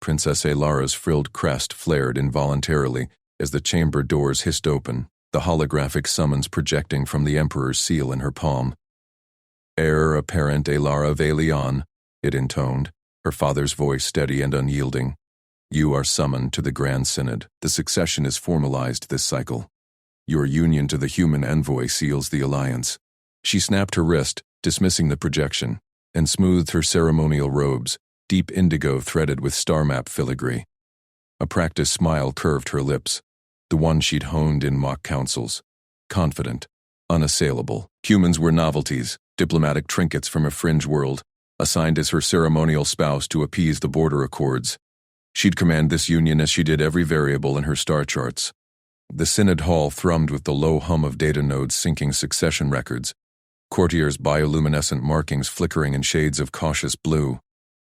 Princess Alara's frilled crest flared involuntarily as the chamber doors hissed open, the holographic summons projecting from the Emperor's seal in her palm. "Heir apparent Alara Valion," it intoned, her father's voice steady and unyielding. "You are summoned to the Grand Synod. The succession is formalized this cycle. Your union to the human envoy seals the alliance." She snapped her wrist, dismissing the projection, and smoothed her ceremonial robes, deep indigo threaded with star map filigree. A practiced smile curved her lips, the one she'd honed in mock councils. Confident, unassailable. Humans were novelties, diplomatic trinkets from a fringe world, assigned as her ceremonial spouse to appease the border accords. She'd command this union as she did every variable in her star charts. The Synod Hall thrummed with the low hum of data nodes syncing succession records, courtiers' bioluminescent markings flickering in shades of cautious blue.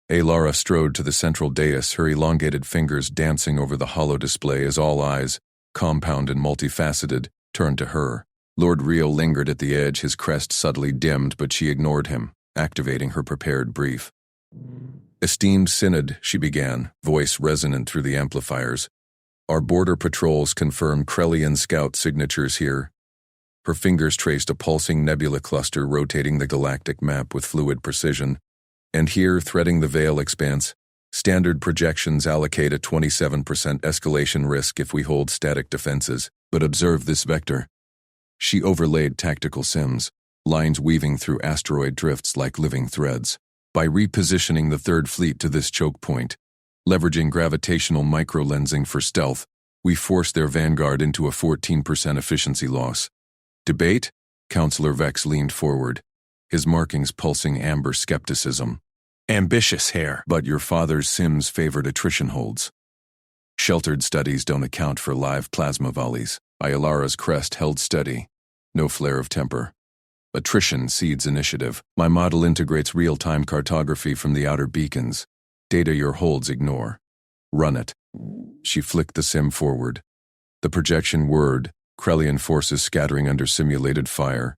Alara strode to the central dais, her elongated fingers dancing over the hollow display as all eyes, compound and multifaceted, turned to her. Lord Rio lingered at the edge, his crest subtly dimmed, but she ignored him, activating her prepared brief. "Esteemed Synod," she began, voice resonant through the amplifiers. "Our border patrols confirm Krellian scout signatures here." Her fingers traced a pulsing nebula cluster rotating the galactic map with fluid precision. "And here, threading the veil expanse, standard projections allocate a 27% escalation risk if we hold static defenses. But observe this vector." She overlaid tactical sims, lines weaving through asteroid drifts like living threads. "By repositioning the Third Fleet to this choke point, leveraging gravitational microlensing for stealth, we force their vanguard into a 14% efficiency loss." "Debate?" Counselor Vex leaned forward, his markings pulsing amber skepticism. "Ambitious hair, but your father's sims favored attrition holds. Sheltered studies don't account for live plasma volleys." Ayalara's crest held steady, no flare of temper. "Attrition seeds initiative. My model integrates real-time cartography from the outer beacons. Data your holds ignore. Run it." She flicked the sim forward. The projection whirred, Krellian forces scattering under simulated fire.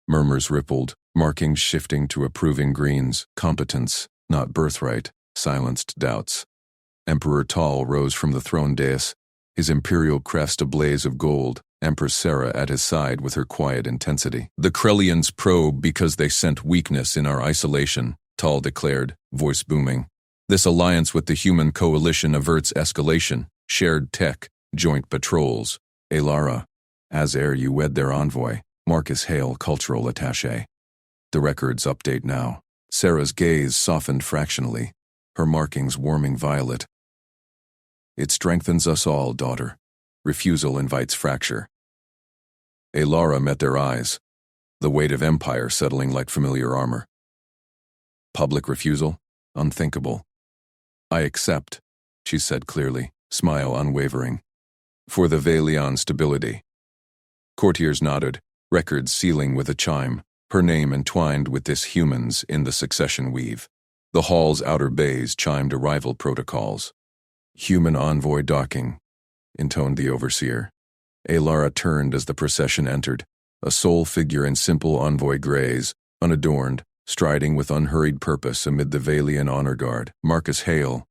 Murmurs rippled, markings shifting to approving greens. Competence, not birthright, silenced doubts. Emperor Tal rose from the throne dais, his imperial crest a blaze of gold, Empress Sarah at his side with her quiet intensity. "The Krellians probe because they scent weakness in our isolation," Tal declared, voice booming. "This alliance with the human coalition averts escalation, shared tech, joint patrols. Alara, as heir you wed their envoy, Marcus Hale, cultural attaché." The records update now. Sarah's gaze softened fractionally, her markings warming violet. "It strengthens us all, daughter. Refusal invites fracture." Alara met their eyes, the weight of empire settling like familiar armor. "Public refusal? Unthinkable." "I accept," she said clearly, smile unwavering. "For the Valion stability." Courtiers nodded, records sealing with a chime, her name entwined with this human's in the succession weave. The hall's outer bays chimed arrival protocols. "Human envoy docking," intoned the overseer. Alara turned as the procession entered, a sole figure in simple envoy grays, unadorned, striding with unhurried purpose amid the Valian honor guard. Marcus Hale,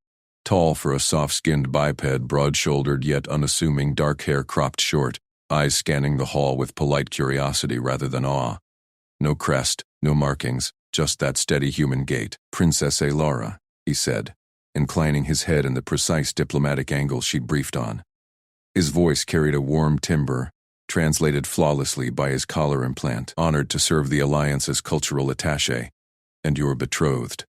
tall for a soft-skinned biped, broad-shouldered yet unassuming, dark hair cropped short, eyes scanning the hall with polite curiosity rather than awe. No crest, no markings, just that steady human gait. "Princess Alara," he said, inclining his head in the precise diplomatic angle she'd briefed on. His voice carried a warm timbre, translated flawlessly by his collar implant. "Honored to serve the Alliance as cultural attaché. And you're betrothed."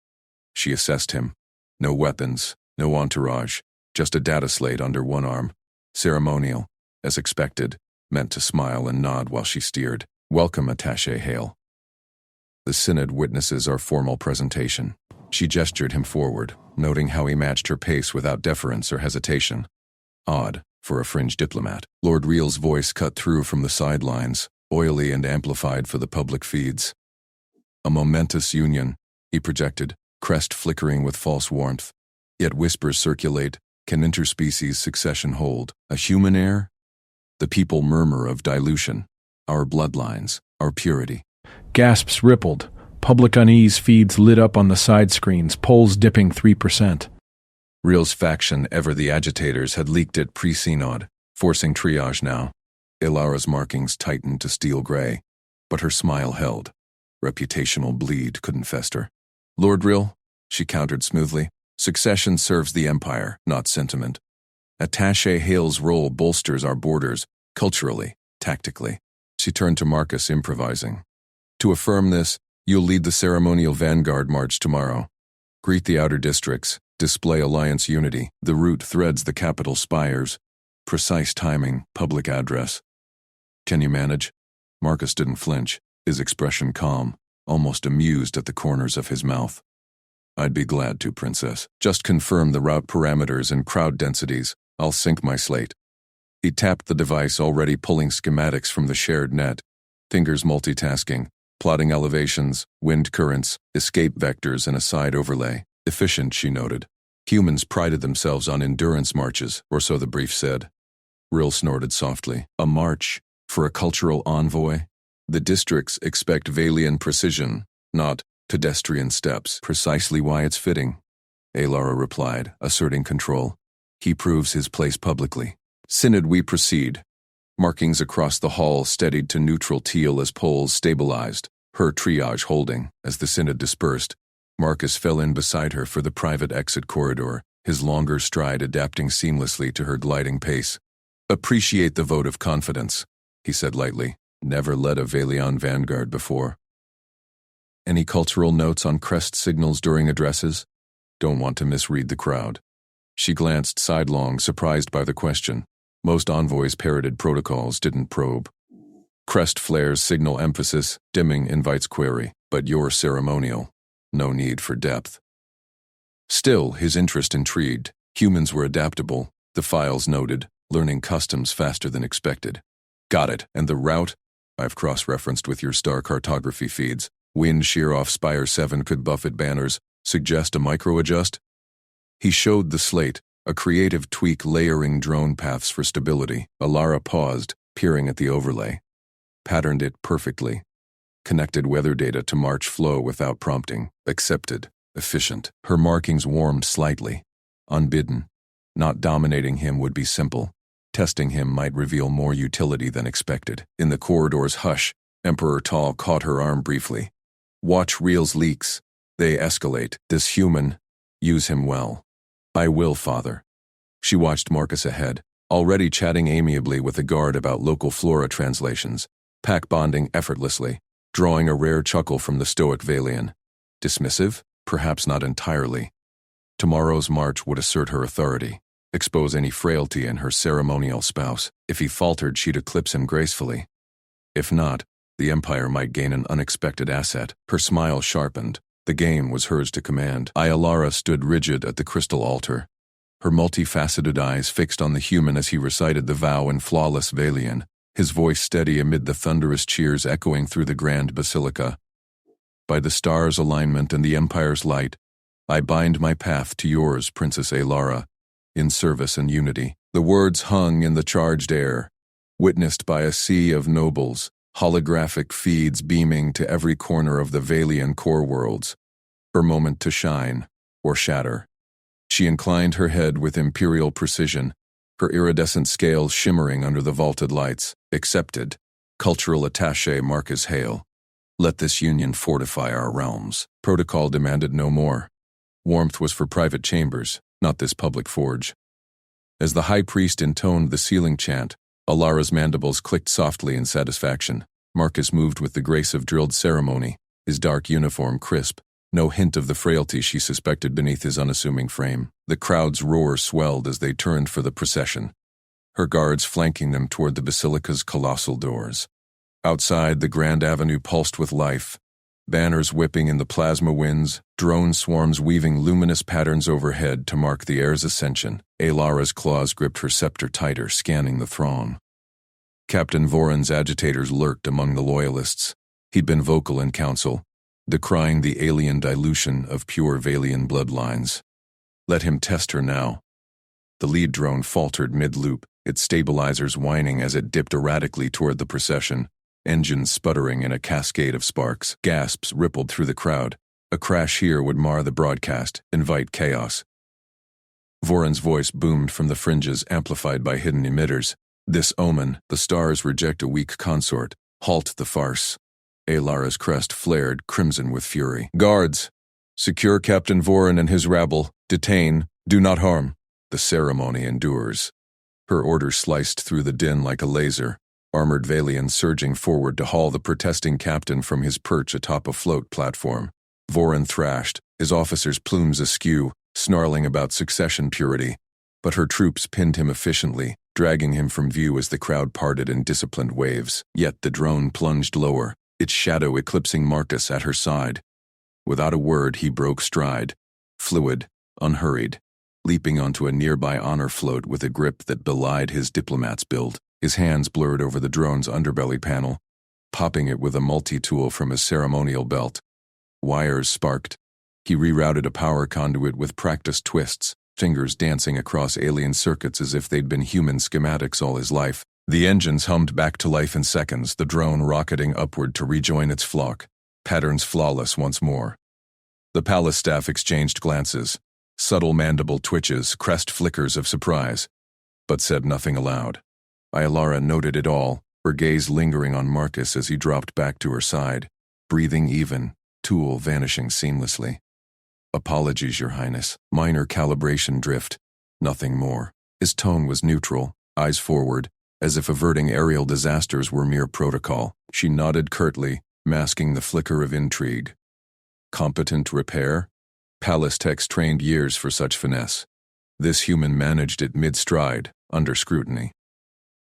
She assessed him. No weapons, no entourage, just a data slate under one arm. Ceremonial, as expected, meant to smile and nod while she steered. "Welcome, Attaché Hale. The Synod witnesses our formal presentation." She gestured him forward, noting how he matched her pace without deference or hesitation. Odd, for a fringe diplomat. Lord Real's voice cut through from the sidelines, oily and amplified for the public feeds. "A momentous union," he projected, crest flickering with false warmth. Yet whispers circulate, "Can interspecies succession hold? A human heir?" The people murmur of dilution. "Our bloodlines, our purity." Gasps rippled. Public unease feeds lit up on the side screens, polls dipping 3%. Real's faction, ever the agitators, had leaked it pre-synod, forcing triage now. Ilara's markings tightened to steel gray, but her smile held. Reputational bleed couldn't fester. Lord Real, she countered smoothly, succession serves the Empire, not sentiment. Attaché Hale's role bolsters our borders, culturally, tactically. She turned to Marcus, improvising. To affirm this, you'll lead the ceremonial vanguard march tomorrow. Greet the outer districts, display alliance unity. The route threads the capital spires. Precise timing, public address. Can you manage? Marcus didn't flinch, his expression calm, almost amused at the corners of his mouth. I'd be glad to, Princess. Just confirm the route parameters and crowd densities. I'll sync my slate. He tapped the device, already pulling schematics from the shared net, fingers multitasking, plotting elevations, wind currents, escape vectors, and a side overlay. Efficient, she noted. Humans prided themselves on endurance marches, or so the brief said. Rill snorted softly. A march? For a cultural envoy? The districts expect Valian precision, not pedestrian steps. Precisely why it's fitting, Alara replied, asserting control. He proves his place publicly. Synod, we proceed. Markings across the hall steadied to neutral teal as poles stabilized, her triage holding. As the Synod dispersed, Marcus fell in beside her for the private exit corridor, his longer stride adapting seamlessly to her gliding pace. Appreciate the vote of confidence, he said lightly. Never led a Valian vanguard before. Any cultural notes on crest signals during addresses? Don't want to misread the crowd. She glanced sidelong, surprised by the question. Most envoys parroted protocols, didn't probe. Crest flares signal emphasis, dimming invites query, but you're ceremonial. No need for depth. Still, his interest intrigued. Humans were adaptable, the files noted, learning customs faster than expected. Got it, and the route? I've cross-referenced with your star cartography feeds. Wind shear off Spire 7 could buffet banners, suggest a micro-adjust? He showed the slate, a creative tweak layering drone paths for stability. Alara paused, peering at the overlay. Patterned it perfectly. Connected weather data to March flow without prompting. Accepted. Efficient. Her markings warmed slightly. Unbidden. Not dominating him would be simple. Testing him might reveal more utility than expected. In the corridor's hush, Emperor Tal caught her arm briefly. Watch Real's leaks. They escalate. This human, use him well. I will, Father. She watched Marcus ahead, already chatting amiably with a guard about local flora translations, pack bonding effortlessly, drawing a rare chuckle from the stoic Valian. Dismissive? Perhaps not entirely. Tomorrow's march would assert her authority, expose any frailty in her ceremonial spouse. If he faltered, she'd eclipse him gracefully. If not, the Empire might gain an unexpected asset. Her smile sharpened. The game was hers to command. Alara stood rigid at the crystal altar, her multifaceted eyes fixed on the human as he recited the vow in flawless Valian, his voice steady amid the thunderous cheers echoing through the grand basilica. By the stars' alignment and the Empire's light, I bind my path to yours, Princess Alara, in service and unity. The words hung in the charged air, witnessed by a sea of nobles, holographic feeds beaming to every corner of the Valian core worlds. Her moment to shine, or shatter. She inclined her head with imperial precision, her iridescent scales shimmering under the vaulted lights. Accepted. Cultural attaché Marcus Hale. Let this union fortify our realms. Protocol demanded no more. Warmth was for private chambers, not this public forge. As the high priest intoned the sealing chant, Alara's mandibles clicked softly in satisfaction. Marcus moved with the grace of drilled ceremony, his dark uniform crisp, no hint of the frailty she suspected beneath his unassuming frame. The crowd's roar swelled as they turned for the procession, her guards flanking them toward the basilica's colossal doors. Outside, the grand avenue pulsed with life, banners whipping in the plasma winds, drone swarms weaving luminous patterns overhead to mark the heir's ascension. Alara's claws gripped her scepter tighter, scanning the throng. Captain Voran's agitators lurked among the loyalists. He'd been vocal in council, decrying the alien dilution of pure Valian bloodlines. Let him test her now. The lead drone faltered mid-loop, its stabilizers whining as it dipped erratically toward the procession, engines sputtering in a cascade of sparks. Gasps rippled through the crowd. A crash here would mar the broadcast, invite chaos. Voron's voice boomed from the fringes, amplified by hidden emitters. This omen, the stars reject a weak consort. Halt the farce. Alara's crest flared, crimson with fury. Guards! Secure Captain Voron and his rabble. Detain. Do not harm. The ceremony endures. Her order sliced through the din like a laser, armored Valians surging forward to haul the protesting captain from his perch atop a float platform. Voron thrashed, his officers' plumes askew, snarling about succession purity. But her troops pinned him efficiently, dragging him from view as the crowd parted in disciplined waves. Yet the drone plunged lower, its shadow eclipsing Marcus at her side. Without a word, he broke stride, fluid, unhurried, leaping onto a nearby honor float with a grip that belied his diplomat's build. His hands blurred over the drone's underbelly panel, popping it with a multi-tool from his ceremonial belt. Wires sparked. He rerouted a power conduit with practiced twists, fingers dancing across alien circuits as if they'd been human schematics all his life. The engines hummed back to life in seconds, the drone rocketing upward to rejoin its flock, patterns flawless once more. The palace staff exchanged glances, subtle mandible twitches, crest flickers of surprise, but said nothing aloud. Alara noted it all, her gaze lingering on Marcus as he dropped back to her side, breathing even, tool vanishing seamlessly. Apologies, Your Highness. Minor calibration drift. Nothing more. His tone was neutral, eyes forward, as if averting aerial disasters were mere protocol. She nodded curtly, masking the flicker of intrigue. Competent repair? Palace techs trained years for such finesse. This human managed it mid-stride, under scrutiny.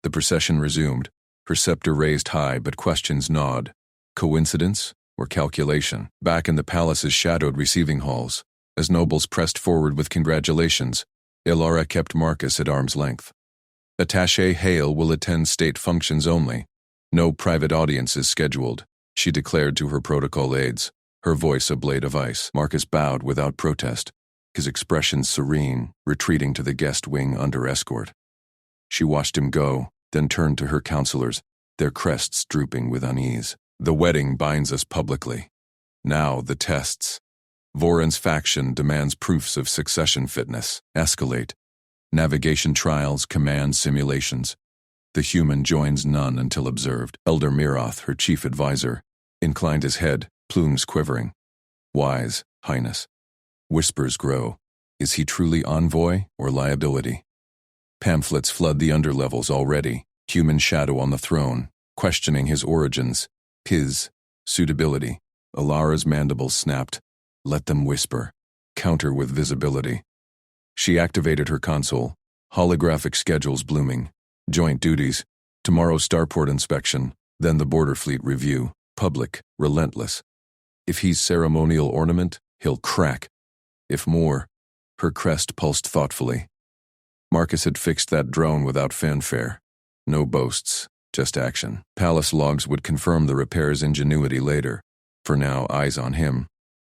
The procession resumed, her scepter raised high, but questions gnawed. Coincidence or calculation? Back in the palace's shadowed receiving halls, as nobles pressed forward with congratulations, Alara kept Marcus at arm's length. Attaché Hale will attend state functions only. No private audiences scheduled, she declared to her protocol aides, her voice a blade of ice. Marcus bowed without protest, his expression serene, retreating to the guest wing under escort. She watched him go, then turned to her counselors, their crests drooping with unease. The wedding binds us publicly. Now the tests. Voron's faction demands proofs of succession fitness. Escalate. Navigation trials, command simulations. The human joins none until observed. Elder Miroth, her chief advisor, inclined his head, plumes quivering. Wise, Highness. Whispers grow. Is he truly envoy or liability? Pamphlets flood the underlevels already, human shadow on the throne, questioning his origins, his suitability. Alara's mandibles snapped. Let them whisper. Counter with visibility. She activated her console, holographic schedules blooming. Joint duties, tomorrow starport inspection, then the border fleet review. Public, relentless. If he's ceremonial ornament, he'll crack. If more, her crest pulsed thoughtfully. Marcus had fixed that drone without fanfare. No boasts, just action. Palace logs would confirm the repair's ingenuity later. For now, eyes on him.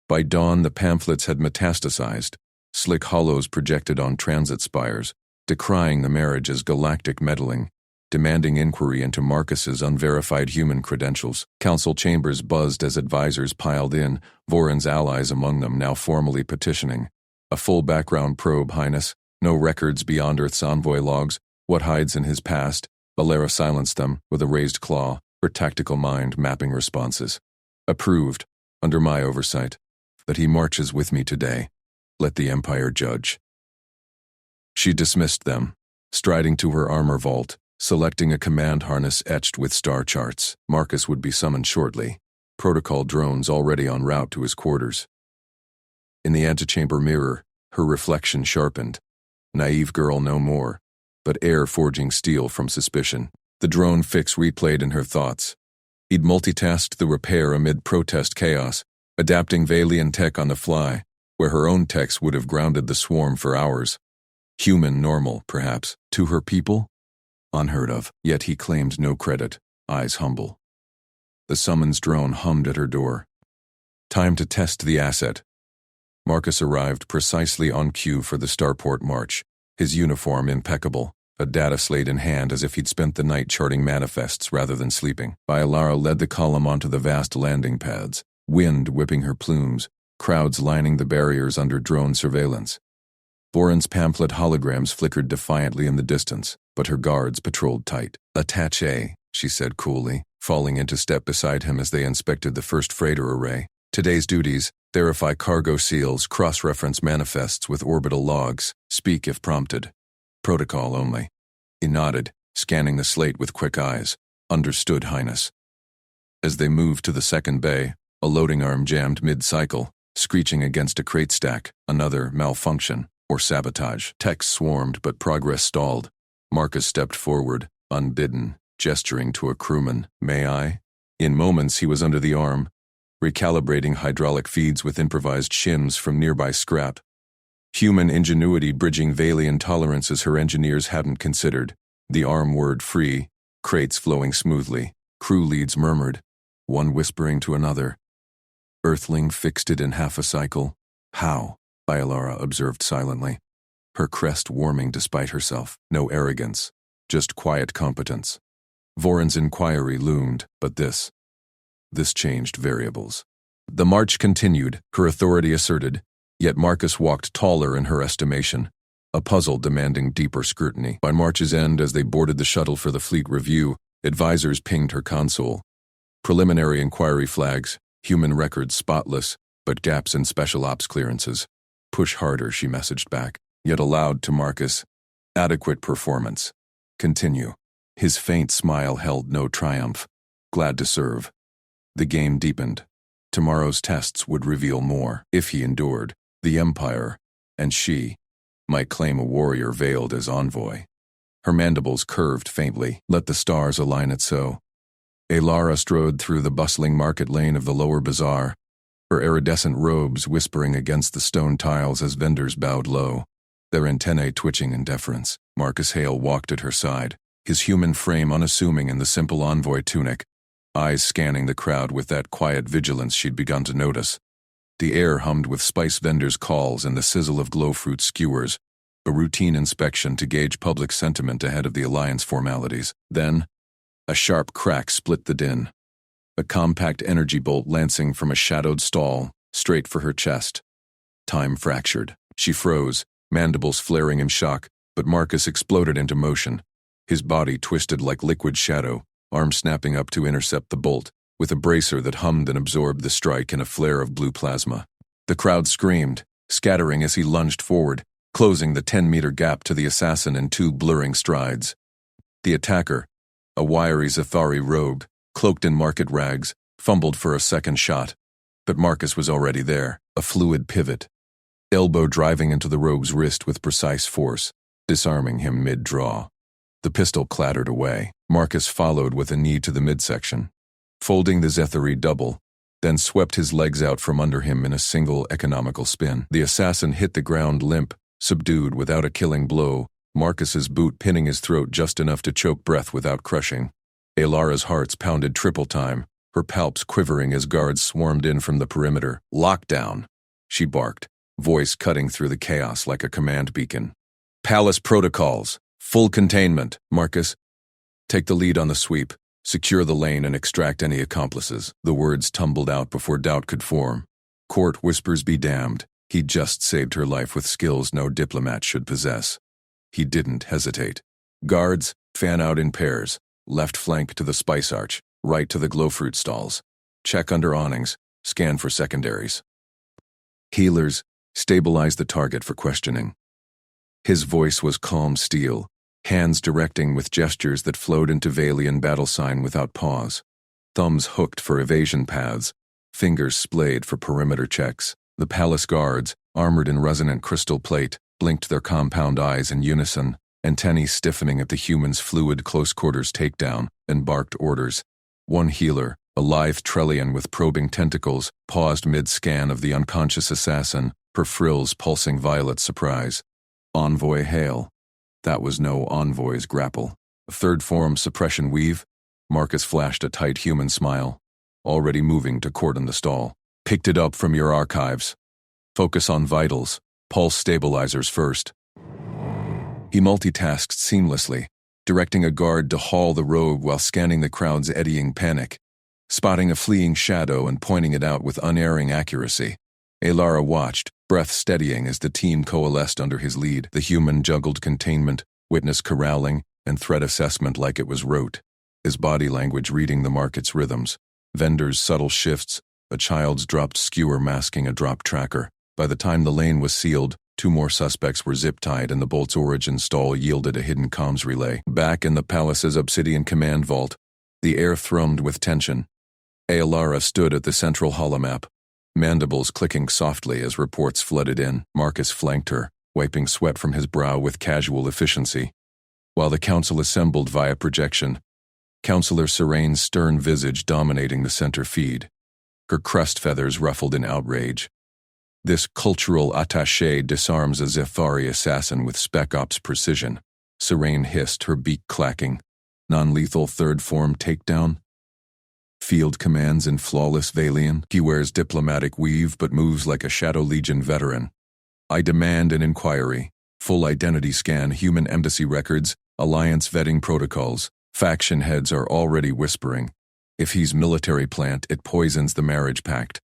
By dawn, the pamphlets had metastasized, slick hollows projected on transit spires, decrying the marriage as galactic meddling, demanding inquiry into Marcus's unverified human credentials. Council chambers buzzed as advisors piled in, Voron's allies among them now formally petitioning. A full background probe, Highness. No records beyond Earth's envoy logs. What hides in his past? Alara silenced them with a raised claw, her tactical mind mapping responses. Approved, under my oversight. That he marches with me today. Let the Empire judge. She dismissed them, striding to her armor vault, selecting a command harness etched with star charts. Marcus would be summoned shortly, protocol drones already en route to his quarters. In the antechamber mirror, her reflection sharpened. Naive girl no more, but air forging steel from suspicion. The drone fix replayed in her thoughts. He'd multitasked the repair amid protest chaos, adapting Valian tech on the fly, where her own techs would have grounded the swarm for hours. Human normal, perhaps. To her people? Unheard of. Yet he claimed no credit, eyes humble. The summons drone hummed at her door. Time to test the asset. Marcus arrived precisely on cue for the starport march, his uniform impeccable, a data slate in hand as if he'd spent the night charting manifests rather than sleeping. Alara led the column onto the vast landing pads, wind whipping her plumes, crowds lining the barriers under drone surveillance. Voron's pamphlet holograms flickered defiantly in the distance, but her guards patrolled tight. "Attaché," she said coolly, falling into step beside him as they inspected the first freighter array. "Today's duties: verify cargo seals, cross-reference manifests with orbital logs, speak if prompted. Protocol only." He nodded, scanning the slate with quick eyes. "Understood, Highness." As they moved to the second bay, a loading arm jammed mid-cycle, screeching against a crate stack. Another malfunction or sabotage. Techs swarmed, but progress stalled. Marcus stepped forward, unbidden, gesturing to a crewman. "May I?" In moments he was under the arm, recalibrating hydraulic feeds with improvised shims from nearby scrap. Human ingenuity bridging Valian tolerances her engineers hadn't considered. The arm word free, crates flowing smoothly. Crew leads murmured, one whispering to another. "Earthling fixed it in half a cycle." "How?" Ilara observed silently, her crest warming despite herself. No arrogance, just quiet competence. Voron's inquiry loomed, but this changed variables. The march continued, her authority asserted, yet Marcus walked taller in her estimation, a puzzle demanding deeper scrutiny. By March's end, as they boarded the shuttle for the fleet review, advisors pinged her console. Preliminary inquiry flags, human records spotless, but gaps in special ops clearances. "Push harder," she messaged back, yet aloud to Marcus. "Adequate performance. Continue." His faint smile held no triumph. Glad to serve. The game deepened. Tomorrow's tests would reveal more. If he endured, the Empire, and she, might claim a warrior veiled as envoy. Her mandibles curved faintly. Let the stars align it so. Alara strode through the bustling market lane of the lower bazaar, her iridescent robes whispering against the stone tiles as vendors bowed low, their antennae twitching in deference. Marcus Hale walked at her side, his human frame unassuming in the simple envoy tunic, eyes scanning the crowd with that quiet vigilance she'd begun to notice. The air hummed with spice vendors' calls and the sizzle of glowfruit skewers, a routine inspection to gauge public sentiment ahead of the alliance formalities. Then, a sharp crack split the din. A compact energy bolt lancing from a shadowed stall, straight for her chest. Time fractured. She froze, mandibles flaring in shock, but Marcus exploded into motion. His body twisted like liquid shadow, arm snapping up to intercept the bolt, with a bracer that hummed and absorbed the strike in a flare of blue plasma. The crowd screamed, scattering as he lunged forward, closing the 10-meter gap to the assassin in 2 blurring strides. The attacker, a wiry Zathari rogue, cloaked in market rags, fumbled for a second shot, but Marcus was already there, a fluid pivot, elbow driving into the rogue's wrist with precise force, disarming him mid-draw. The pistol clattered away. Marcus followed with a knee to the midsection, folding the Zathari double, then swept his legs out from under him in a single economical spin. The assassin hit the ground limp, subdued without a killing blow, Marcus's boot pinning his throat just enough to choke breath without crushing. Alara's hearts pounded triple time, her palps quivering as guards swarmed in from the perimeter. "Lockdown," she barked, voice cutting through the chaos like a command beacon. "Palace protocols. Full containment. Marcus, take the lead on the sweep. Secure the lane and extract any accomplices." The words tumbled out before doubt could form. Court whispers be damned. He'd just saved her life with skills no diplomat should possess. He didn't hesitate. "Guards, fan out in pairs. Left flank to the spice arch, right to the glowfruit stalls. Check under awnings, scan for secondaries. Healers, stabilize the target for questioning." His voice was calm steel, hands directing with gestures that flowed into Valian battle sign without pause. Thumbs hooked for evasion paths, fingers splayed for perimeter checks. The palace guards, armored in resonant crystal plate, blinked their compound eyes in unison, antennae stiffening at the human's fluid close-quarters takedown, and barked orders. One healer, a lithe Trellian with probing tentacles, paused mid-scan of the unconscious assassin, her frills pulsing violet surprise. "Envoy hail." That was no envoy's grapple. A third form suppression weave. Marcus flashed a tight human smile, already moving to cordon the stall. "Picked it up from your archives. Focus on vitals, pulse stabilizers first." He multitasked seamlessly, directing a guard to haul the rogue while scanning the crowd's eddying panic, spotting a fleeing shadow and pointing it out with unerring accuracy. Alara watched, breath steadying as the team coalesced under his lead. The human juggled containment, witness corralling, and threat assessment like it was rote, his body language reading the market's rhythms, vendors' subtle shifts, a child's dropped skewer masking a drop tracker. By the time the lane was sealed, 2 more suspects were zip-tied and the bolt's origin stall yielded a hidden comms relay. Back in the palace's obsidian command vault, the air thrummed with tension. Aelara stood at the central holomap, mandibles clicking softly as reports flooded in. Marcus flanked her, wiping sweat from his brow with casual efficiency. While the council assembled via projection, Counselor Serane's stern visage dominating the center feed, her crest feathers ruffled in outrage. This cultural attaché disarms a Zephyri assassin with Spec Ops precision, Serane hissed, her beak clacking. Non-lethal third form takedown? Field commands in flawless Valian. He wears diplomatic weave but moves like a Shadow Legion veteran. I demand an inquiry. Full identity scan, human embassy records, alliance vetting protocols. Faction heads are already whispering. If he's military plant, it poisons the marriage pact.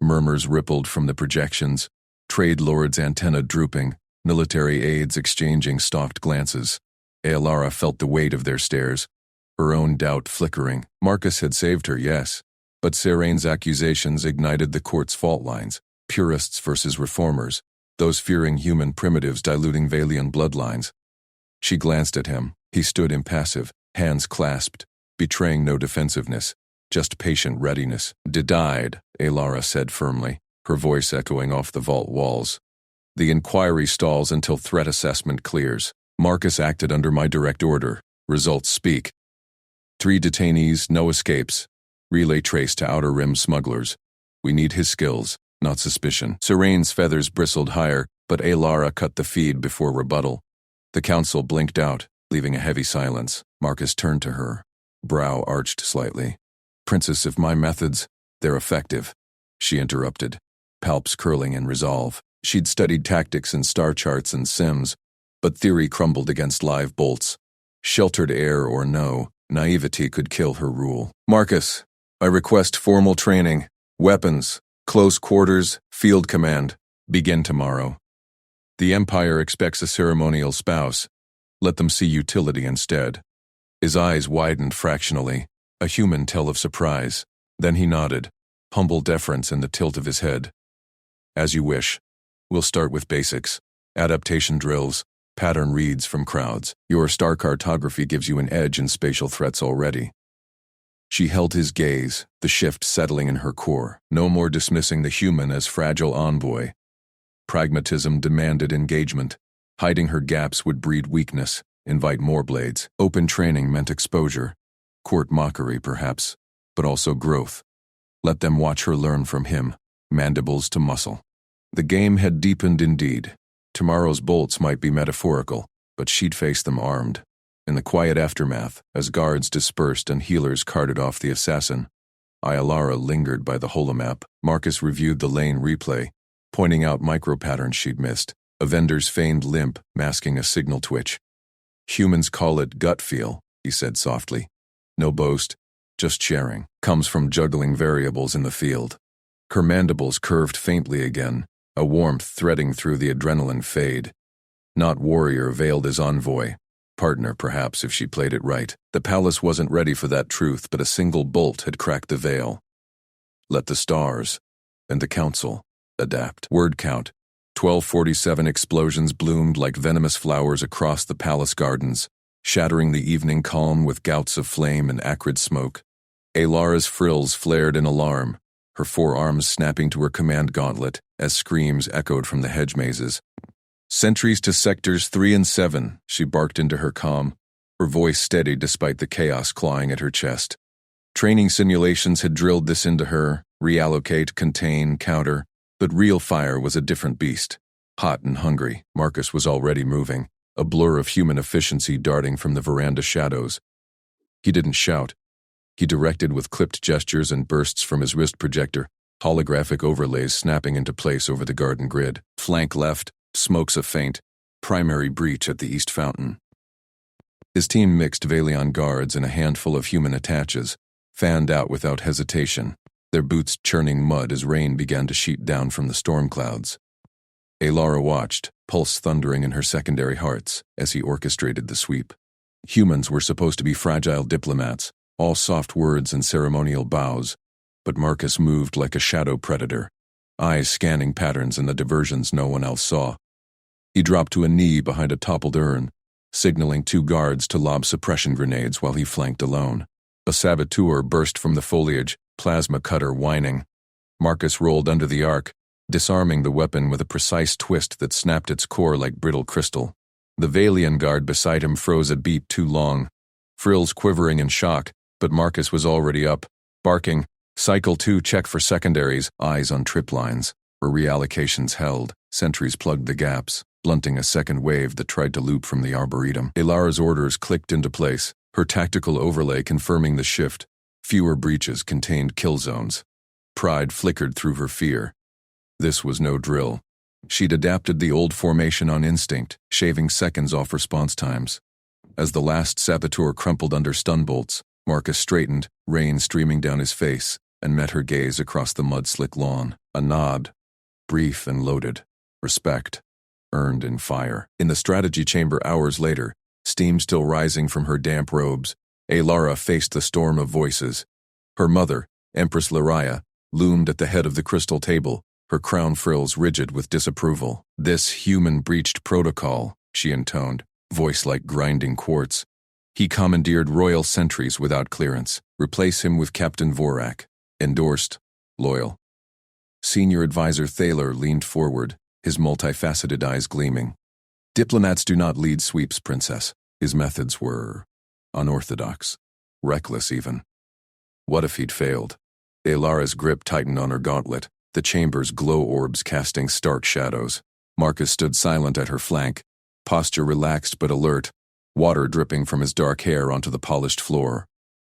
Murmurs rippled from the projections, trade lords' antenna drooping, military aides exchanging stalked glances. Aelara felt the weight of their stares, her own doubt flickering. Marcus had saved her, yes, but Serane's accusations ignited the court's fault lines, purists versus reformers, those fearing human primitives diluting Valian bloodlines. She glanced at him. He stood impassive, hands clasped, betraying no defensiveness, just patient readiness. Denied, Aelara said firmly, her voice echoing off the vault walls. The inquiry stalls until threat assessment clears. Marcus acted under my direct order. Results speak. 3 detainees, no escapes. Relay trace to Outer Rim smugglers. We need his skills, not suspicion. Serane's feathers bristled higher, but Aelara cut the feed before rebuttal. The council blinked out, leaving a heavy silence. Marcus turned to her, brow arched slightly. Princess, if my methods, they're effective, she interrupted, palps curling in resolve. She'd studied tactics in star charts and sims, but theory crumbled against live bolts. Sheltered air or no, naivety could kill her rule. Marcus, I request formal training, weapons, close quarters, field command. Begin tomorrow. The Empire expects a ceremonial spouse. Let them see utility instead. His eyes widened fractionally, a human tell of surprise. Then he nodded, humble deference in the tilt of his head. As you wish. We'll start with basics. Adaptation drills, pattern reads from crowds. Your star cartography gives you an edge in spatial threats already. She held his gaze, the shift settling in her core. No more dismissing the human as fragile envoy. Pragmatism demanded engagement. Hiding her gaps would breed weakness, invite more blades. Open training meant exposure. Court mockery, perhaps, but also growth. Let them watch her learn from him, mandibles to muscle. The game had deepened indeed. Tomorrow's bolts might be metaphorical, but she'd face them armed. In the quiet aftermath, as guards dispersed and healers carted off the assassin, Aelara lingered by the holomap. Marcus reviewed the lane replay, pointing out micro-patterns she'd missed, a vendor's feigned limp masking a signal twitch. Humans call it gut feel, he said softly. No boast, just sharing. Comes from juggling variables in the field. Her mandibles curved faintly again, a warmth threading through the adrenaline fade. Not warrior veiled as envoy. Partner, perhaps, if she played it right. The palace wasn't ready for that truth, but a single bolt had cracked the veil. Let the stars, and the council, adapt. Word count. 1247 explosions bloomed like venomous flowers across the palace gardens, shattering the evening calm with gouts of flame and acrid smoke. Aelara's frills flared in alarm, her forearms snapping to her command gauntlet as screams echoed from the hedge mazes. Sentries to sectors 3 and 7, she barked into her comm, her voice steady despite the chaos clawing at her chest. Training simulations had drilled this into her, reallocate, contain, counter, but real fire was a different beast. Hot and hungry, Marcus was already moving, a blur of human efficiency darting from the veranda shadows. He didn't shout. He directed with clipped gestures and bursts from his wrist projector, holographic overlays snapping into place over the garden grid. Flank left, smokes a feint, primary breach at the east fountain. His team mixed Valian guards and a handful of human attaches, fanned out without hesitation, their boots churning mud as rain began to sheet down from the storm clouds. Alara watched, pulse thundering in her secondary hearts, as he orchestrated the sweep. Humans were supposed to be fragile diplomats, all soft words and ceremonial bows, but Marcus moved like a shadow predator, eyes scanning patterns in the diversions no one else saw. He dropped to a knee behind a toppled urn, signaling 2 guards to lob suppression grenades while he flanked alone. A saboteur burst from the foliage, plasma cutter whining. Marcus rolled under the arc, disarming the weapon with a precise twist that snapped its core like brittle crystal. The Valian guard beside him froze a beat too long, frills quivering in shock, but Marcus was already up, barking, "Cycle 2, check for secondaries," eyes on trip lines. Where reallocations held, sentries plugged the gaps, blunting a second wave that tried to loop from the Arboretum. Alara's orders clicked into place, her tactical overlay confirming the shift. Fewer breaches contained kill zones. Pride flickered through her fear. This was no drill. She'd adapted the old formation on instinct, shaving seconds off response times. As the last saboteur crumpled under stun bolts, Marcus straightened, rain streaming down his face, and met her gaze across the mud-slick lawn. A nod, brief and loaded. Respect, earned in fire. In the strategy chamber hours later, steam still rising from her damp robes, Alara faced the storm of voices. Her mother, Empress Lyria, loomed at the head of the crystal table, her crown frills rigid with disapproval. "This human breached protocol," she intoned, voice like grinding quartz. "He commandeered royal sentries without clearance. Replace him with Captain Vorak. Endorsed, loyal." Senior Advisor Thaler leaned forward, his multifaceted eyes gleaming. "Diplomats do not lead sweeps, Princess." His methods were unorthodox, reckless even. What if he'd failed? Alara's grip tightened on her gauntlet, the chamber's glow orbs casting stark shadows. Marcus stood silent at her flank, posture relaxed but alert, water dripping from his dark hair onto the polished floor.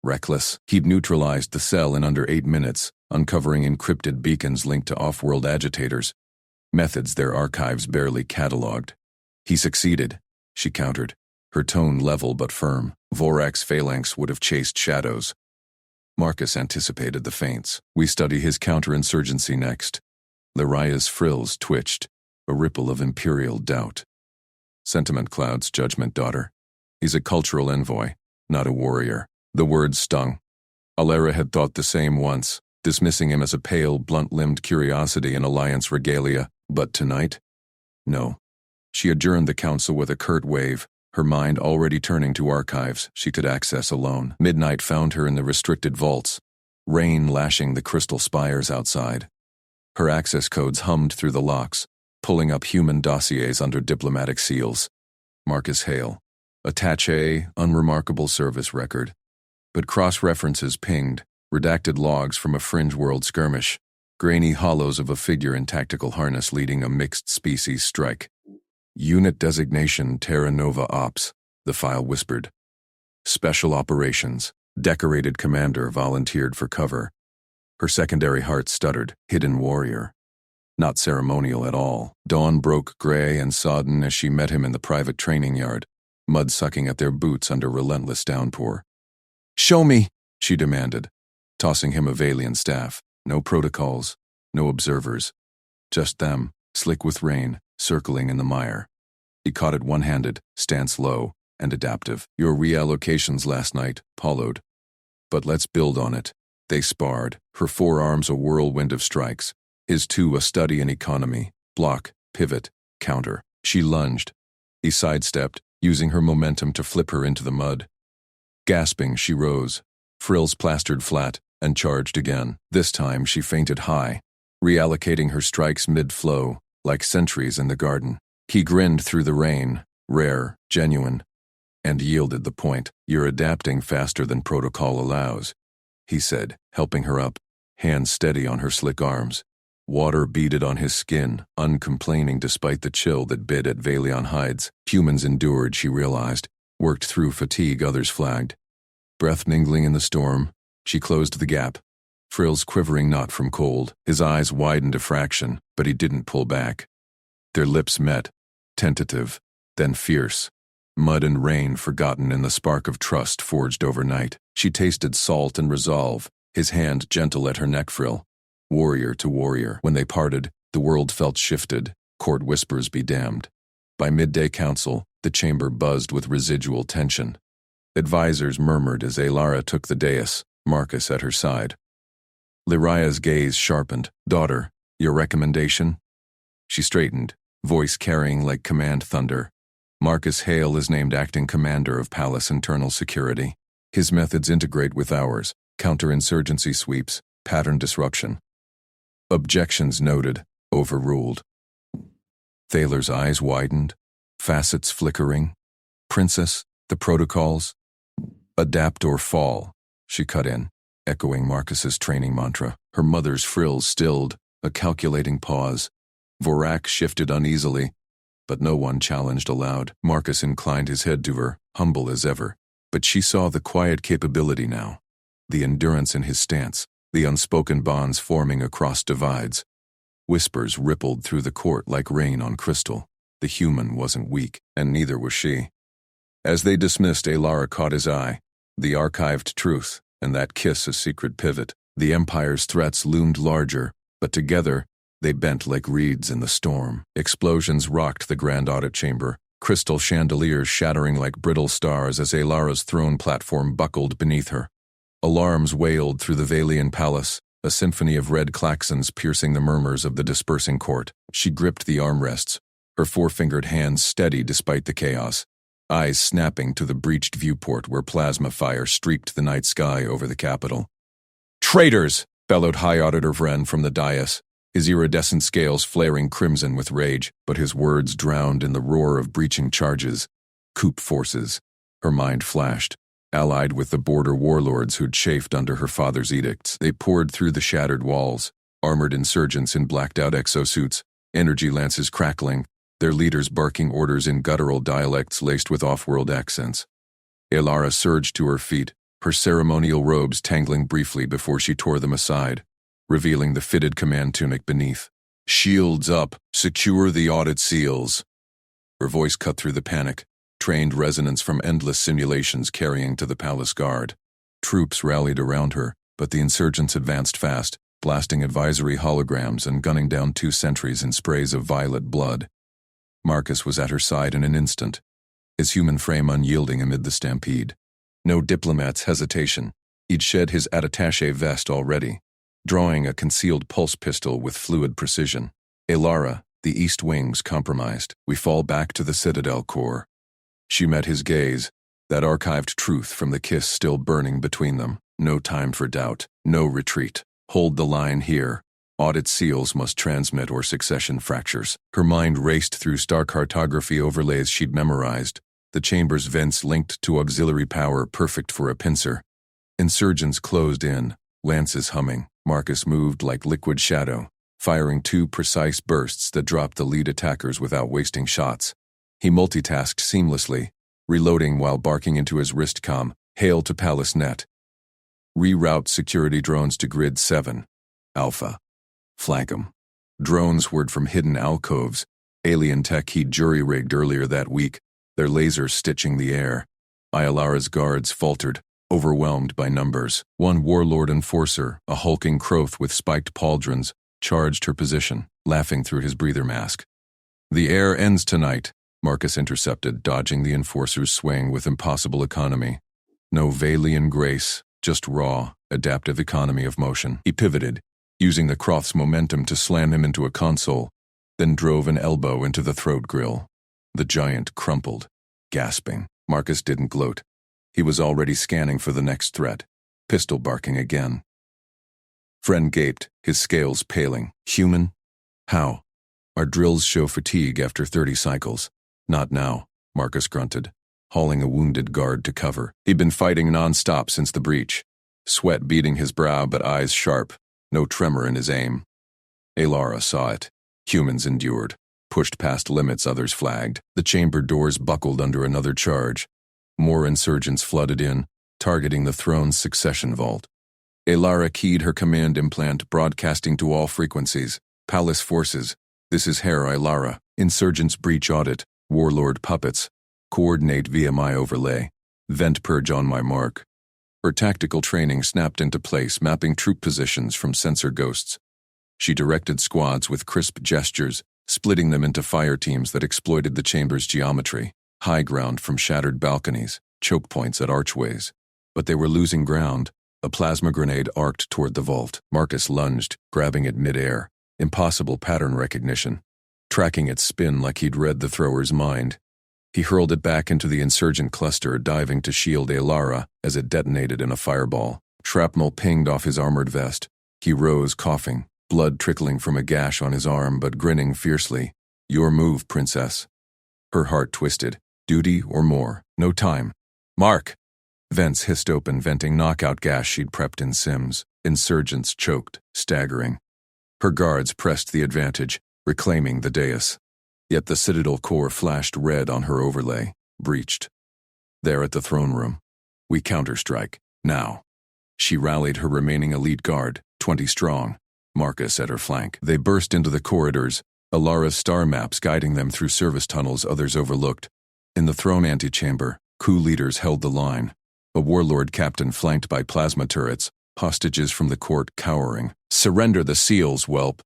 Reckless, he'd neutralized the cell in under 8 minutes, uncovering encrypted beacons linked to off-world agitators, methods their archives barely catalogued. "He succeeded," she countered, her tone level but firm. "Vorak's phalanx would have chased shadows." Marcus anticipated the feints. "We study his counterinsurgency next." Lyria's frills twitched, a ripple of imperial doubt. "Sentiment clouds judgment, daughter. He's a cultural envoy, not a warrior." The words stung. Alara had thought the same once, dismissing him as a pale, blunt-limbed curiosity in Alliance regalia, but tonight? No. She adjourned the council with a curt wave, her mind already turning to archives she could access alone. Midnight found her in the restricted vaults, rain lashing the crystal spires outside. Her access codes hummed through the locks, pulling up human dossiers under diplomatic seals. Marcus Hale. Attaché, unremarkable service record. But cross-references pinged, redacted logs from a fringe-world skirmish, grainy hollows of a figure in tactical harness leading a mixed-species strike. "Unit designation Terra Nova Ops," the file whispered. "Special operations, decorated commander volunteered for cover." Her secondary heart stuttered, hidden warrior. Not ceremonial at all. Dawn broke gray and sodden as she met him in the private training yard, mud sucking at their boots under relentless downpour. "Show me," she demanded, tossing him a Valian staff. No protocols, no observers. Just them, slick with rain, circling in the mire. He caught it one-handed, stance low, and adaptive. "Your reallocations last night, Pauloed. But let's build on it." They sparred, her forearms a whirlwind of strikes, his two a study in economy, block, pivot, counter. She lunged. He sidestepped, using her momentum to flip her into the mud. Gasping, she rose, frills plastered flat, and charged again. This time she feinted high, reallocating her strikes mid-flow, like sentries in the garden. He grinned through the rain, rare, genuine, and yielded the point. "You're adapting faster than protocol allows," he said, helping her up, hands steady on her slick arms. Water beaded on his skin, uncomplaining despite the chill that bit at Valion hides. Humans endured, she realized, worked through fatigue others flagged. Breath mingling in the storm, she closed the gap, frills quivering not from cold. His eyes widened a fraction, but he didn't pull back. Their lips met, tentative, then fierce. Mud and rain forgotten in the spark of trust forged overnight. She tasted salt and resolve, his hand gentle at her neck frill. Warrior to warrior. When they parted, the world felt shifted, Court whispers be damned. By midday council, the chamber buzzed with residual tension. Advisors murmured as Alara took the dais, Marcus at her side. Lyria's gaze sharpened. Daughter, your recommendation? She straightened, voice carrying like command thunder. Marcus Hale is named acting commander of Palace Internal Security. His methods integrate with ours, counterinsurgency sweeps, pattern disruption. Objections noted, overruled. Thaler's eyes widened, facets flickering. Princess, the protocols? Adapt or fall, she cut in, echoing Marcus's training mantra. Her mother's frills stilled, a calculating pause. Vorak shifted uneasily, but no one challenged aloud. Marcus inclined his head to her, humble as ever, but she saw the quiet capability now, the endurance in his stance, the unspoken bonds forming across divides. Whispers rippled through the court like rain on crystal. The human wasn't weak, and neither was she. As they dismissed, Alara caught his eye. The archived truth, and that kiss a secret pivot. The Empire's threats loomed larger, but together, they bent like reeds in the storm. Explosions rocked the grand audit chamber, crystal chandeliers shattering like brittle stars as Alara's throne platform buckled beneath her. Alarms wailed through the Valian palace, a symphony of red klaxons piercing the murmurs of the dispersing court. She gripped the armrests, her four-fingered hands steady despite the chaos, eyes snapping to the breached viewport where plasma fire streaked the night sky over the capital. "Traitors!" bellowed High Auditor Vren from the dais, his iridescent scales flaring crimson with rage, but his words drowned in the roar of breaching charges. Coup forces. Her mind flashed. Allied with the border warlords who'd chafed under her father's edicts, they poured through the shattered walls, armored insurgents in blacked-out exosuits, energy lances crackling, their leaders barking orders in guttural dialects laced with off-world accents. Alara surged to her feet, her ceremonial robes tangling briefly before she tore them aside, revealing the fitted command tunic beneath. "Shields up, secure the audit seals." Her voice cut through the panic, trained resonance from endless simulations carrying to the palace guard. Troops rallied around her, but the insurgents advanced fast, blasting advisory holograms and gunning down 2 sentries in sprays of violet blood. Marcus was at her side in an instant, his human frame unyielding amid the stampede. No diplomat's hesitation. He'd shed his attaché vest already, drawing a concealed pulse pistol with fluid precision. Alara, the east wing's compromised. We fall back to the Citadel core. She met his gaze, that archived truth from the kiss still burning between them. No time for doubt, no retreat. Hold the line here. Audit seals must transmit or succession fractures. Her mind raced through star cartography overlays she'd memorized, the chamber's vents linked to auxiliary power perfect for a pincer. Insurgents closed in, lances humming. Marcus moved like liquid shadow, firing 2 precise bursts that dropped the lead attackers without wasting shots. He multitasked seamlessly, reloading while barking into his wristcom, "Hail to Palace Net. Reroute security drones to Grid 7. Alpha. Flank 'em." Drones whirred from hidden alcoves, alien tech he'd jury-rigged earlier that week, their lasers stitching the air. Ayalara's guards faltered, overwhelmed by numbers. One warlord enforcer, a hulking Kroth with spiked pauldrons, charged her position, laughing through his breather mask. "The air ends tonight," Marcus intercepted, dodging the enforcer's swing with impossible economy. No Valian grace, just raw, adaptive economy of motion. He pivoted, using the Kroth's momentum to slam him into a console, then drove an elbow into the throat grill. The giant crumpled, gasping. Marcus didn't gloat. He was already scanning for the next threat, pistol barking again. Friend gaped, his scales paling. "Human? How? Our drills show fatigue after 30 cycles. Not now," Marcus grunted, hauling a wounded guard to cover. He'd been fighting non-stop since the breach, sweat beading his brow but eyes sharp, no tremor in his aim. Alara saw it. Humans endured, pushed past limits others flagged. The chamber doors buckled under another charge. More insurgents flooded in, targeting the throne's succession vault. Alara keyed her command implant, broadcasting to all frequencies. "Palace forces, this is Herr Alara. Insurgents breach audit. Warlord puppets. Coordinate via my overlay. Vent purge on my mark." Her tactical training snapped into place, mapping troop positions from sensor ghosts. She directed squads with crisp gestures, splitting them into fire teams that exploited the chamber's geometry, high ground from shattered balconies, choke points at archways. But they were losing ground. A plasma grenade arced toward the vault. Marcus lunged, grabbing it mid-air. Impossible pattern recognition. Tracking its spin like he'd read the thrower's mind. He hurled it back into the insurgent cluster, diving to shield Alara as it detonated in a fireball. Shrapnel pinged off his armored vest. He rose, coughing, blood trickling from a gash on his arm but grinning fiercely. "Your move, princess." Her heart twisted. Duty or more. No time. "Mark!" Vents hissed open, venting knockout gas she'd prepped in Sims. Insurgents choked, staggering. Her guards pressed the advantage, reclaiming the dais. Yet the Citadel core flashed red on her overlay. Breached. There at the throne room. "We counterstrike. Now." She rallied her remaining elite guard, 20 strong. Marcus at her flank. They burst into the corridors, Alara's star maps guiding them through service tunnels others overlooked. In the throne antechamber, coup leaders held the line. A warlord captain flanked by plasma turrets, hostages from the court cowering. "Surrender the seals, whelp,"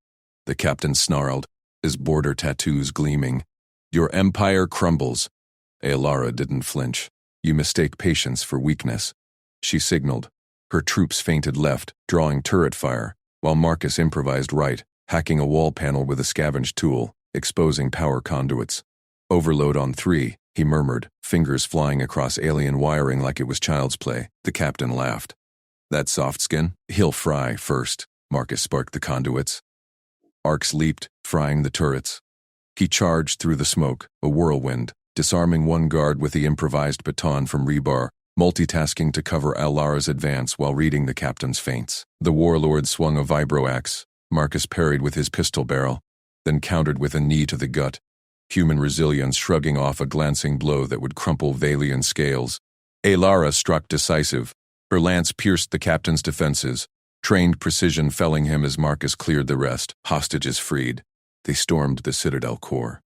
the captain snarled, his border tattoos gleaming. "Your empire crumbles." Alara didn't flinch. "You mistake patience for weakness." She signaled. Her troops feinted left, drawing turret fire, while Marcus improvised right, hacking a wall panel with a scavenged tool, exposing power conduits. "Overload on 3, he murmured, fingers flying across alien wiring like it was child's play. The captain laughed. "That soft skin? He'll fry first." Marcus sparked the conduits. Arcs leaped, frying the turrets. He charged through the smoke, a whirlwind, disarming one guard with the improvised baton from rebar, multitasking to cover Alara's advance while reading the captain's feints. The warlord swung a vibroaxe. Marcus parried with his pistol barrel, then countered with a knee to the gut. Human resilience shrugging off a glancing blow that would crumple Valian scales. Alara struck decisive. Her lance pierced the captain's defenses, trained precision felling him as Marcus cleared the rest. Hostages freed. They stormed the Citadel core.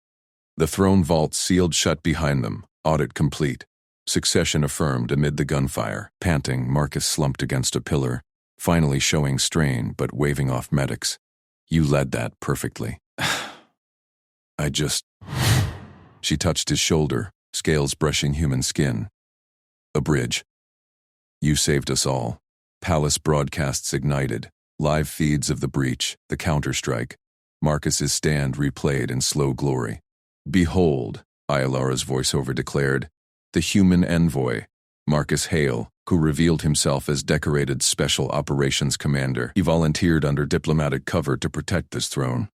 The throne vault sealed shut behind them, audit complete. Succession affirmed amid the gunfire. Panting, Marcus slumped against a pillar, finally showing strain but waving off medics. "You led that perfectly." I just... She touched his shoulder, scales brushing human skin. "A bridge. You saved us all." Palace broadcasts ignited, live feeds of the breach, the counterstrike. Marcus's stand replayed in slow glory. "Behold," Ayalara's voiceover declared, "the human envoy, Marcus Hale, who revealed himself as decorated Special Operations Commander. He volunteered under diplomatic cover to protect this throne,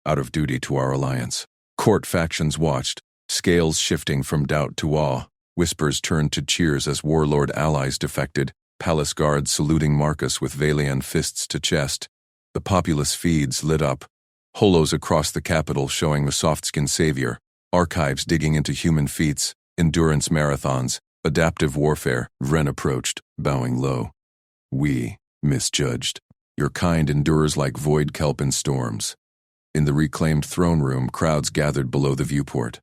out of duty to our alliance." Court factions watched, scales shifting from doubt to awe. Whispers turned to cheers as warlord allies defected, palace guards saluting Marcus with Valian fists to chest. The populace feeds lit up, holos across the capital showing the soft-skinned savior, archives digging into human feats, endurance marathons, adaptive warfare. Vren approached, bowing low. "We misjudged. Your kind endures like void kelp in storms." In the reclaimed throne room, crowds gathered below the viewport.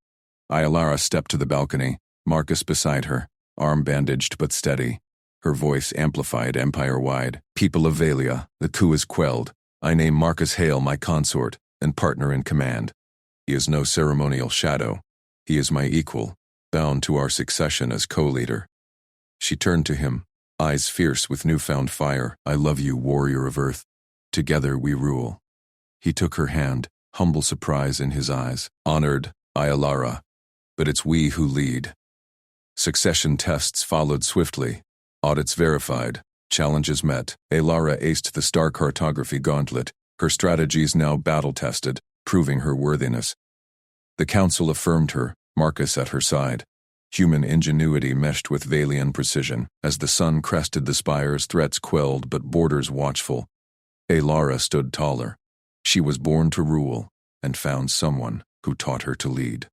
Alara stepped to the balcony, Marcus beside her, arm bandaged but steady. Her voice amplified empire-wide. "People of Valia, the coup is quelled. I name Marcus Hale my consort and partner in command. He is no ceremonial shadow. He is my equal, bound to our succession as co-leader." She turned to him, eyes fierce with newfound fire. "I love you, warrior of Earth. Together we rule." He took her hand, humble surprise in his eyes. "Honored, Alara, but it's we who lead." Succession tests followed swiftly. Audits verified. Challenges met. Alara aced the star cartography gauntlet, her strategies now battle-tested, proving her worthiness. The council affirmed her, Marcus at her side. Human ingenuity meshed with Valian precision. As the sun crested the spires, threats quelled but borders watchful. Alara stood taller. She was born to rule, and found someone who taught her to lead.